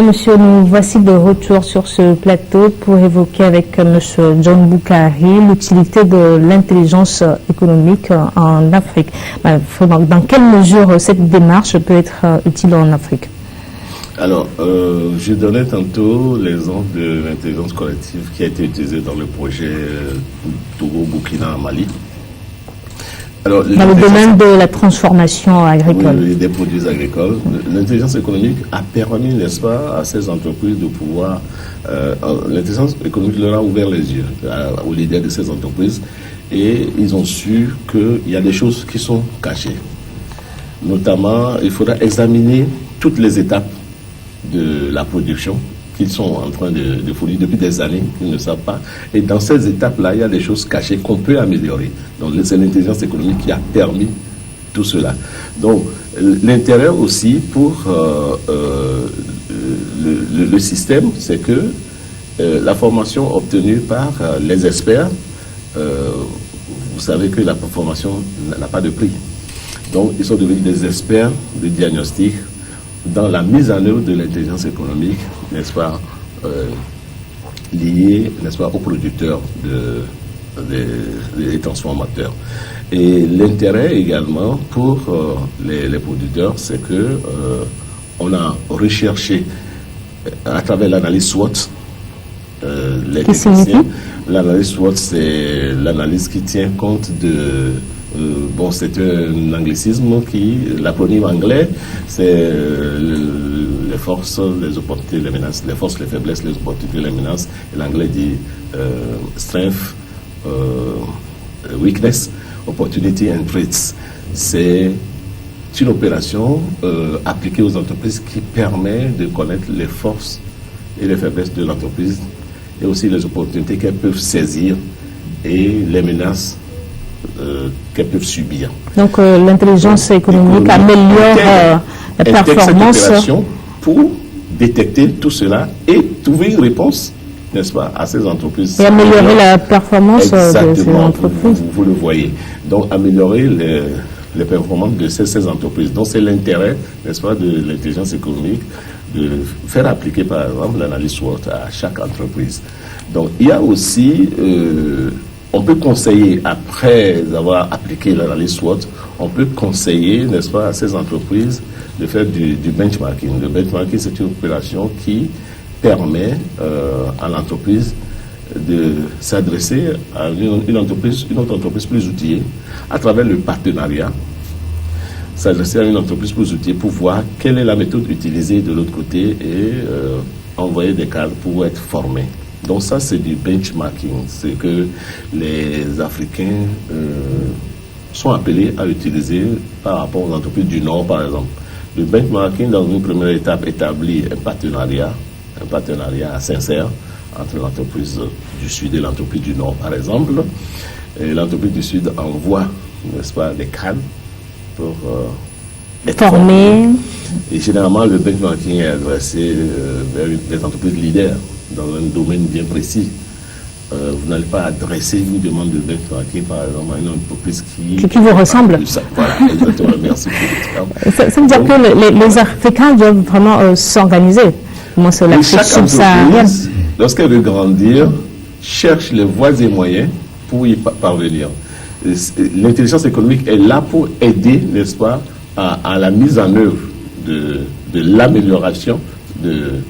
monsieur, nous voici de retour sur ce plateau pour évoquer avec monsieur John Boukari l'utilité de l'intelligence économique en Afrique. Dans quelle mesure cette démarche peut être utile en Afrique? Alors, je donnais tantôt l'exemple de l'intelligence collective qui a été utilisée dans le projet Togo-Burkina Mali. Alors, dans le domaine de la transformation agricole. Oui, des produits agricoles. L'intelligence économique a permis, n'est-ce pas, à ces entreprises de pouvoir... l'intelligence économique leur a ouvert les yeux aux leaders de ces entreprises et ils ont su qu'il y a des choses qui sont cachées. Notamment, il faudra examiner toutes les étapes de la production qu'ils sont en train de fournir depuis des années, qu'ils ne savent pas. Et dans ces étapes-là, il y a des choses cachées qu'on peut améliorer. Donc, c'est l'intelligence économique qui a permis tout cela. Donc, l'intérêt aussi pour le système, c'est que la formation obtenue par les experts, vous savez que la formation n'a pas de prix. Donc, ils sont devenus des experts de diagnostic dans la mise en œuvre de l'intelligence économique, n'est-ce pas, liée, n'est-ce pas, aux producteurs des transformateurs. Et l'intérêt également pour les producteurs, c'est que on a recherché à travers l'analyse SWOT les techniciens. L'analyse SWOT, c'est l'analyse qui tient compte de bon, c'est un anglicisme l'acronyme anglais, c'est les forces, les opportunités, les menaces, les forces, les faiblesses, les opportunités, les menaces. Et l'anglais dit strength, weakness, opportunity and threats. C'est une opération appliquée aux entreprises qui permet de connaître les forces et les faiblesses de l'entreprise et aussi les opportunités qu'elles peuvent saisir et les menaces qu'elles peuvent subir. Donc l'intelligence économique améliore la performance pour détecter tout cela et trouver une réponse, n'est-ce pas, à ces entreprises. Et améliorer la performance de ces entreprises. Vous le voyez. Donc améliorer les performances de ces entreprises. Donc c'est l'intérêt, n'est-ce pas, de l'intelligence économique de faire appliquer par exemple l'analyse SWOT à chaque entreprise. Donc il y a aussi... on peut conseiller, après avoir appliqué l'analyse SWOT, on peut conseiller, n'est-ce pas, à ces entreprises de faire du benchmarking. Le benchmarking, c'est une opération qui permet à l'entreprise de s'adresser à une autre entreprise plus outillée à travers le partenariat. S'adresser à une entreprise plus outillée pour voir quelle est la méthode utilisée de l'autre côté et envoyer des cadres pour être formés. Donc ça, c'est du benchmarking. C'est que les Africains sont appelés à utiliser par rapport aux entreprises du Nord, par exemple. Le benchmarking, dans une première étape, établit un partenariat sincère entre l'entreprise du Sud et l'entreprise du Nord, par exemple. Et l'entreprise du Sud envoie, n'est-ce pas, des cadres pour être formés. Et généralement, le benchmarking est adressé vers des entreprises leaders dans un domaine bien précis. Vous n'allez pas adresser une demande de benchmarking, par exemple, à une entreprise qui vous ressemble. Voilà, exactement. Merci pour le terme. Ça veut dire que les Africains doivent vraiment s'organiser. Moi, c'est l'Afrique subsaharienne. Lorsqu'elle veut grandir, cherche les voies et moyens pour y parvenir. L'intelligence économique est là pour aider, n'est-ce pas, à la mise en œuvre de l'amélioration de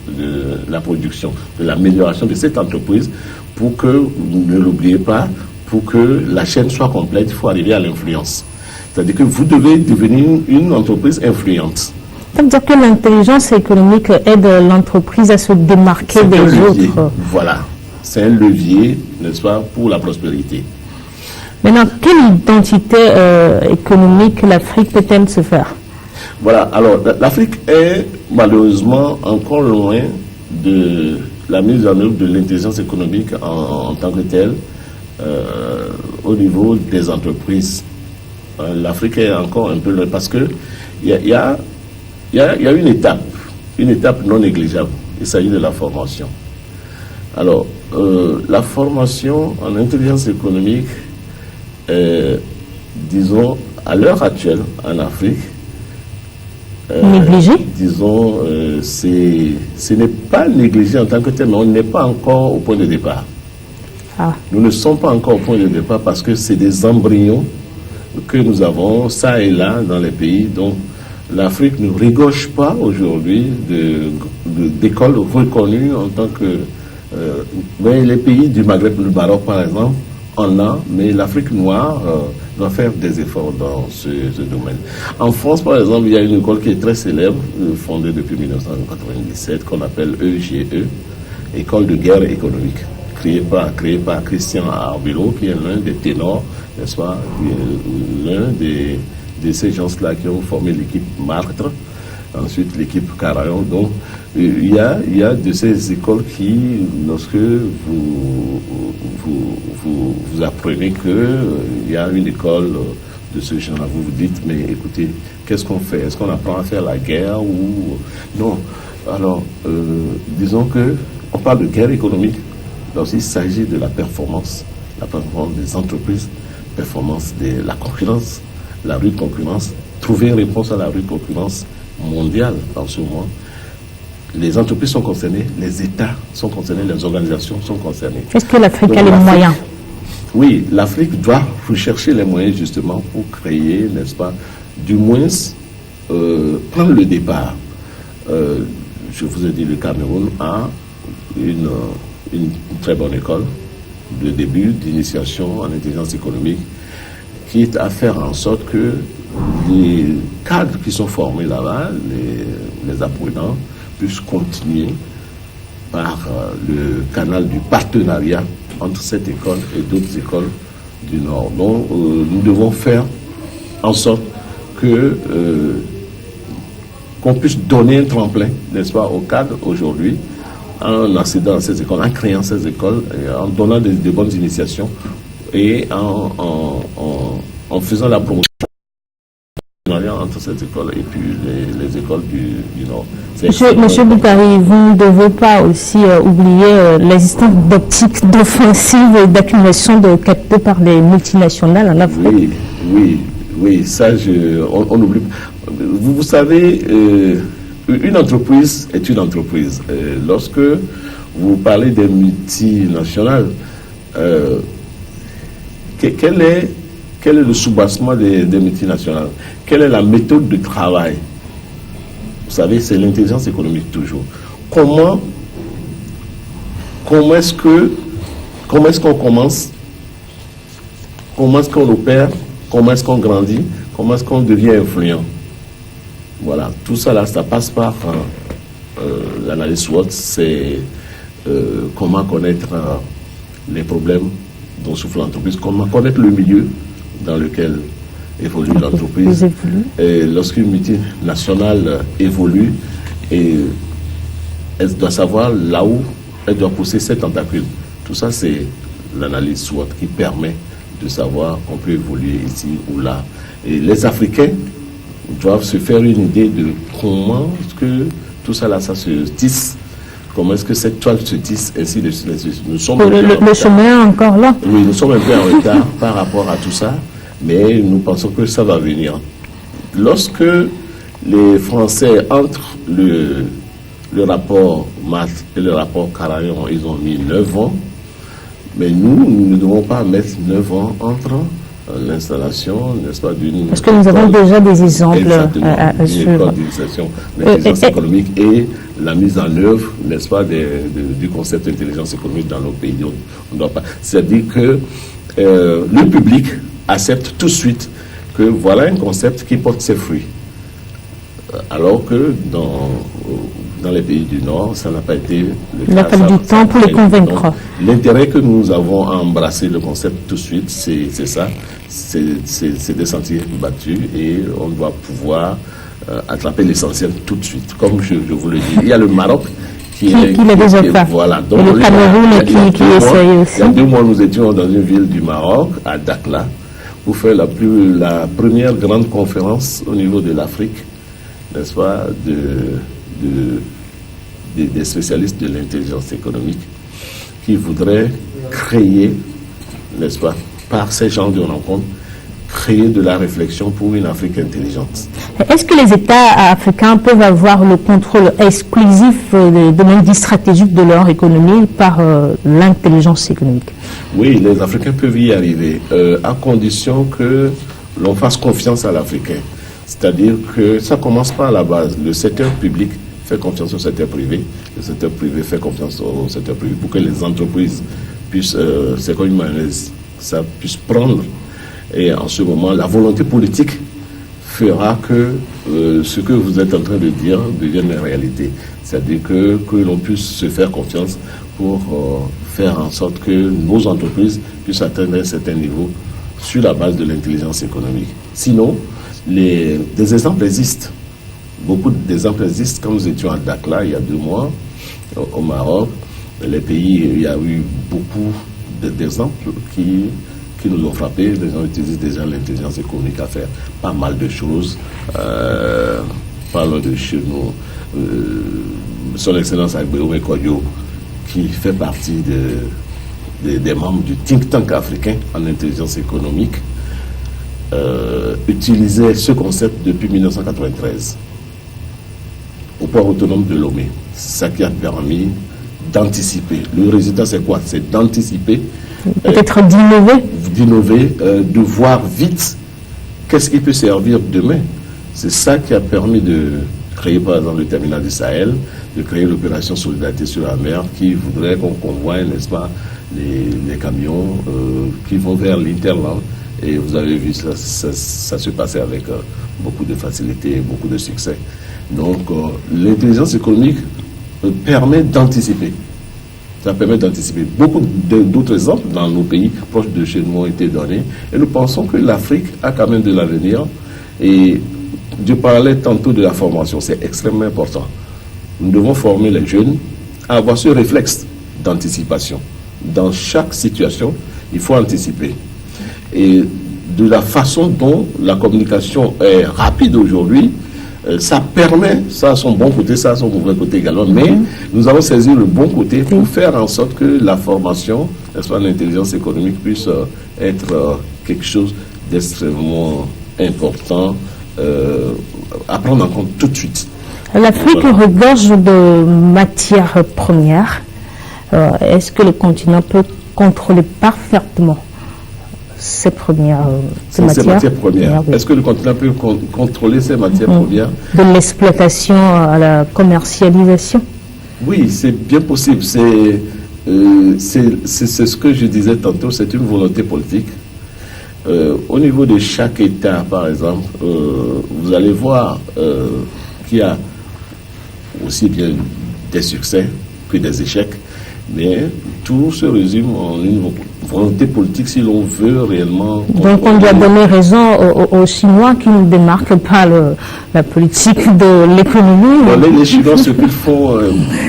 la production, de l'amélioration de cette entreprise pour que, ne l'oubliez pas, pour que la chaîne soit complète, il faut arriver à l'influence. C'est-à-dire que vous devez devenir une entreprise influente. Ça veut dire que l'intelligence économique aide l'entreprise à se démarquer des autres. Voilà, c'est un levier, n'est-ce pas, pour la prospérité. Maintenant, quelle identité économique l'Afrique peut-elle se faire? Voilà, alors l'Afrique est malheureusement encore loin de la mise en œuvre de l'intelligence économique en tant que telle au niveau des entreprises. L'Afrique est encore un peu loin parce que il y a une étape non négligeable. Il s'agit de la formation. Alors, la formation en intelligence économique, disons, à l'heure actuelle en Afrique, négligé? Disons, ce n'est pas négligé en tant que tel, mais on n'est pas encore au point de départ. Ah. Nous ne sommes pas encore au point de départ parce que c'est des embryons que nous avons ça et là dans les pays. Donc l'Afrique ne rigole pas aujourd'hui d'écoles reconnues en tant que... mais les pays du Maghreb, le Maroc par exemple, en a, mais l'Afrique noire doit faire des efforts dans ce domaine. En France, par exemple, il y a une école qui est très célèbre, fondée depuis 1997, qu'on appelle EGE, École de guerre économique, créée par Christian Arbulot, qui est l'un des ténors, n'est-ce pas, l'un de ces gens-là qui ont formé l'équipe Martre, ensuite l'équipe Carayon. Donc, il y a de ces écoles qui, lorsque vous apprenez qu'il y a une école de ce genre-là, vous vous dites, mais écoutez, qu'est-ce qu'on fait? Est-ce qu'on apprend à faire la guerre ou... Non. Alors, disons que on parle de guerre économique. Lorsqu'il s'agit de la performance des entreprises, performance de la concurrence, la rude concurrence, trouver une réponse à la rude concurrence mondiale en ce moment. Les entreprises sont concernées, les États sont concernés, les organisations sont concernées. Est-ce que l'Afrique a les moyens? Oui, l'Afrique doit rechercher les moyens justement pour créer, n'est-ce pas, du moins prendre le départ. Je vous ai dit, le Cameroun a une très bonne école de début d'initiation en intelligence économique qui est à faire en sorte que les cadres qui sont formés là-bas, les apprenants, puissent continuer par le canal du partenariat entre cette école et d'autres écoles du Nord. Donc, nous devons faire en sorte que qu'on puisse donner un tremplin, n'est-ce pas, aux cadres aujourd'hui, en accédant à ces écoles, en créant ces écoles, en donnant de bonnes initiations et en faisant la promotion entre cette école et puis les écoles du Nord. Monsieur Boukari, vous ne devez pas aussi oublier l'existence d'optiques d'offensive et d'accumulation de capitaux par les multinationales en Afrique. Oui, ça, on oublie. Vous savez, une entreprise est une entreprise. Lorsque vous parlez des multinationales, quel est le soubassement des multinationales? Quelle est la méthode de travail? Vous savez, c'est l'intelligence économique toujours. Comment est-ce qu'on commence? Comment est-ce qu'on opère? Comment est-ce qu'on grandit? Comment est-ce qu'on devient influent? Voilà, tout ça là, ça passe par l'analyse SWOT, c'est comment connaître les problèmes dont souffre l'entreprise, comment connaître le milieu dans lequel évolue l'entreprise. Et lorsqu'une multinationale évolue, et elle doit savoir là où elle doit pousser ses tentacules. Tout ça, c'est l'analyse SWOT qui permet de savoir qu'on peut évoluer ici ou là. Et les Africains doivent se faire une idée de comment est-ce que tout ça là, ça se tisse, comment est-ce que cette toile se tisse, ainsi de suite. Nous sommes le chemin est encore là. Oui, nous sommes un peu en retard par rapport à tout ça, mais nous pensons que ça va venir. Lorsque les Français, entre le rapport Math et le rapport Carayon, ils ont mis 9 ans, mais nous ne devons pas mettre 9 ans entre l'installation, n'est-ce pas, d'une... Parce que nous avons déjà des exemples à suivre. D'initiation d'intelligence économique et la mise en œuvre, n'est-ce pas, du concept d'intelligence économique dans nos pays. On doit pas... C'est-à-dire que le public accepte tout de suite que voilà un concept qui porte ses fruits. Alors que dans les pays du Nord, ça n'a pas été le cas. Il a fallu du temps pour les convaincre. L'intérêt que nous avons à embrasser le concept tout de suite, c'est ça, c'est des sentiers battus et on doit pouvoir attraper l'essentiel tout de suite. Comme je vous le dis, il y a le Maroc qui l'a déjà fait. Voilà. Donc, et le Cameroun qui essaye aussi. Il y a 2 mois, nous étions dans une ville du Maroc, à Dakhla, pour faire la première grande conférence au niveau de l'Afrique, n'est-ce pas, des spécialistes de l'intelligence économique qui voudraient créer, n'est-ce pas, par ces genres de rencontres, créer de la réflexion pour une Afrique intelligente. Est-ce que les États africains peuvent avoir le contrôle exclusif des domaines dits stratégiques de leur économie par l'intelligence économique? Oui, les Africains peuvent y arriver, à condition que l'on fasse confiance à l'Africain. C'est-à-dire que ça commence par la base. Le secteur public fait confiance au secteur privé, le secteur privé fait confiance au secteur privé pour que les entreprises puissent, c'est comme une mayonnaise, ça puisse prendre. Et en ce moment, la volonté politique fera que ce que vous êtes en train de dire devienne une réalité. C'est-à-dire que l'on puisse se faire confiance pour faire en sorte que nos entreprises puissent atteindre un certain niveau sur la base de l'intelligence économique. Sinon, des exemples existent. Beaucoup d'exemples existent. Quand nous étions à Dakhla il y a 2 mois, au Maroc, les pays, il y a eu beaucoup d'exemples qui nous ont frappés. Les gens utilisent déjà l'intelligence économique à faire pas mal de choses. Parlons de chez nous, son Excellence Agbéoumé Koyo, qui fait partie des membres du think tank africain en intelligence économique, utilisait ce concept depuis 1993 au port autonome de Lomé. C'est ça qui a permis d'anticiper. Le résultat, c'est quoi? C'est d'anticiper. Peut-être d'innover, de voir vite qu'est-ce qui peut servir demain. C'est ça qui a permis de créer, par exemple, le terminal du Sahel, de créer l'opération Solidarité sur la mer, qui voudrait qu'on convoie, n'est-ce pas, les camions qui vont vers l'Interland. Et vous avez vu, ça se passait avec beaucoup de facilité et beaucoup de succès. Donc, l'intelligence économique permet d'anticiper. Ça permet d'anticiper. Beaucoup d'autres exemples dans nos pays proches de chez nous ont été donnés. Et nous pensons que l'Afrique a quand même de l'avenir. Et je parlais tantôt de la formation. C'est extrêmement important. Nous devons former les jeunes à avoir ce réflexe d'anticipation. Dans chaque situation, il faut anticiper. Et de la façon dont la communication est rapide aujourd'hui, ça permet, ça a son bon côté, ça a son mauvais côté également, mais nous allons saisir le bon côté pour faire en sorte que la formation, n'est-ce pas, l'intelligence économique puisse être quelque chose d'extrêmement important à prendre en compte tout de suite. L'Afrique regorge de matières premières. Est-ce que le continent peut contrôler parfaitement ces matières premières? Est-ce que le continent peut contrôler ces matières premières? De l'exploitation à la commercialisation? Oui, c'est bien possible. C'est ce que je disais tantôt, c'est une volonté politique. Au niveau de chaque État, par exemple, vous allez voir qu'il y a aussi bien des succès que des échecs, mais tout se résume en une volonté politique si l'on veut réellement... Donc on doit donner raison aux Chinois qui ne démarquent pas la politique de l'économie. Les Chinois, ce qu'ils font,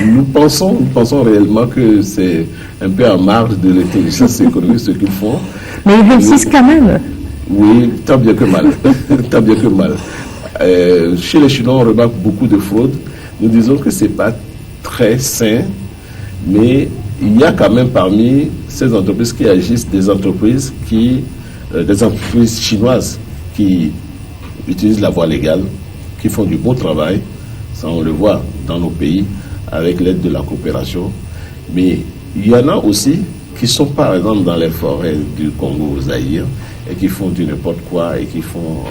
nous pensons réellement que c'est un peu en marge de l'intelligence économique ce qu'ils font. Mais ils réussissent quand même. Oui, tant bien que mal. Tant bien que mal. Chez les Chinois, on remarque beaucoup de fraude. Nous disons que ce n'est pas très sain, mais il y a quand même parmi ces entreprises qui agissent des entreprises chinoises qui utilisent la voie légale, qui font du beau travail. Ça, on le voit dans nos pays avec l'aide de la coopération. Mais il y en a aussi qui sont par exemple dans les forêts du Congo, Zaïre, et qui font du n'importe quoi et qui font...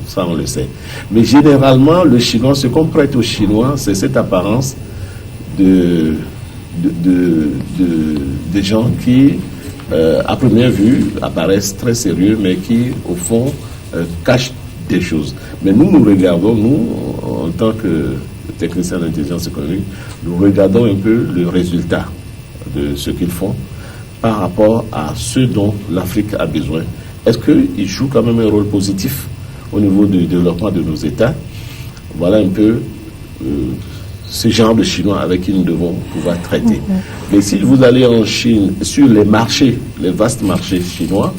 ça, on le sait. Mais généralement, le Chinois, ce qu'on prête aux Chinois, c'est cette apparence des gens qui, à première vue, apparaissent très sérieux, mais qui, au fond, cachent des choses. Mais nous regardons, nous, en tant que techniciens d'intelligence économique, nous regardons un peu le résultat de ce qu'ils font par rapport à ce dont l'Afrique a besoin. Est-ce qu'ils jouent quand même un rôle positif au niveau du développement de nos États? Voilà un peu ce genre de Chinois avec qui nous devons pouvoir traiter. Mais si vous allez en Chine, sur les marchés, les vastes marchés chinois,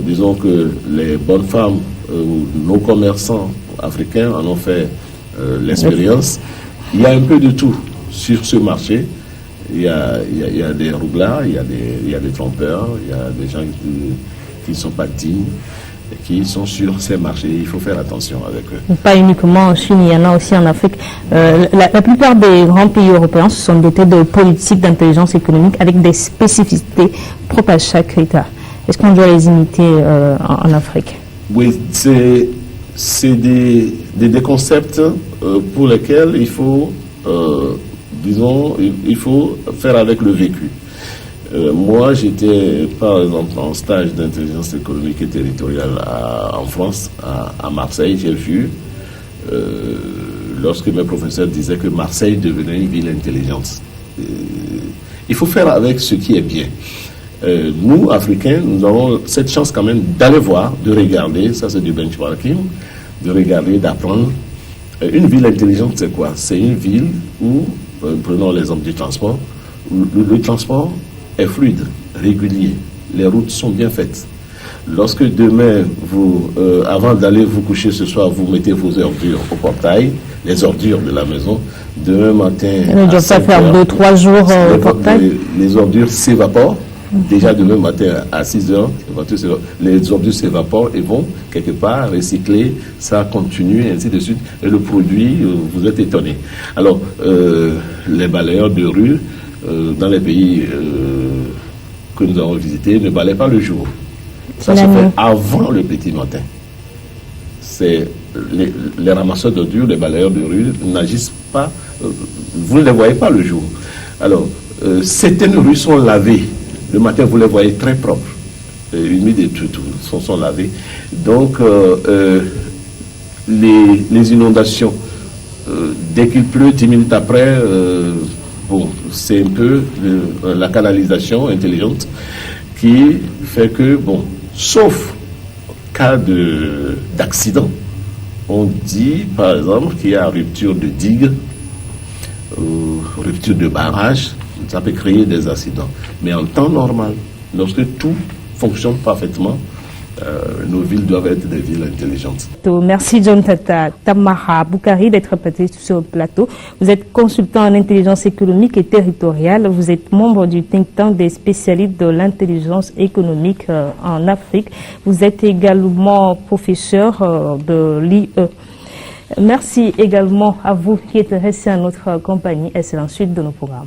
disons que les bonnes femmes, nos commerçants africains en ont fait l'expérience. Il y a un peu de tout sur ce marché. Il y a des roublards, il y a des trompeurs, il y a des gens qui ne sont pas dignes. qui sont sur ces marchés. Il faut faire attention avec eux. Pas uniquement en Chine, il y en a aussi en Afrique. La plupart des grands pays européens se sont dotés de politiques d'intelligence économique avec des spécificités propres à chaque État. Est-ce qu'on doit les imiter en Afrique? Oui, c'est des concepts pour lesquels il faut, il faut faire avec le vécu. Moi, j'étais, par exemple, en stage d'intelligence économique et territoriale en France, à Marseille. J'ai vu, lorsque mes professeurs disaient que Marseille devenait une ville intelligente. Il faut faire avec ce qui est bien. Nous, Africains, nous avons cette chance quand même d'aller voir, de regarder, ça c'est du benchmarking, de regarder, d'apprendre. Une ville intelligente, c'est quoi? C'est une ville où, prenons l'exemple du transport, le transport est fluide, régulier, les routes sont bien faites. Lorsque demain, avant d'aller vous coucher ce soir, vous mettez vos ordures au portail, les ordures de la maison, demain matin... On ne doit pas faire 2-3 jours au portail. Les ordures s'évaporent. Déjà demain matin à 6 heures, les ordures s'évaporent et vont quelque part recycler, ça continue et ainsi de suite. Et le produit, vous êtes étonné. Alors, les balayeurs de rue, dans les pays que nous avons visités, ne balayent pas le jour. Ça se fait avant le petit matin. C'est les ramasseurs d'ordures, les balayeurs de rue n'agissent pas, vous ne les voyez pas le jour. Alors, certaines rues sont lavées. Le matin, vous les voyez très propres, humides et tout sont lavés. Donc, les inondations, dès qu'il pleut, 10 minutes après, bon, c'est un peu la canalisation intelligente qui fait que, bon, sauf cas d'accident, on dit, par exemple, qu'il y a rupture de digue, rupture de barrage. Ça peut créer des accidents. Mais en temps normal, lorsque tout fonctionne parfaitement, nos villes doivent être des villes intelligentes. Merci John Tamara Boukari d'être passé sur le plateau. Vous êtes consultant en intelligence économique et territoriale. Vous êtes membre du think tank des spécialistes de l'intelligence économique en Afrique. Vous êtes également professeur de l'IE. Merci également à vous qui êtes restés à notre compagnie. Et c'est la suite de nos programmes.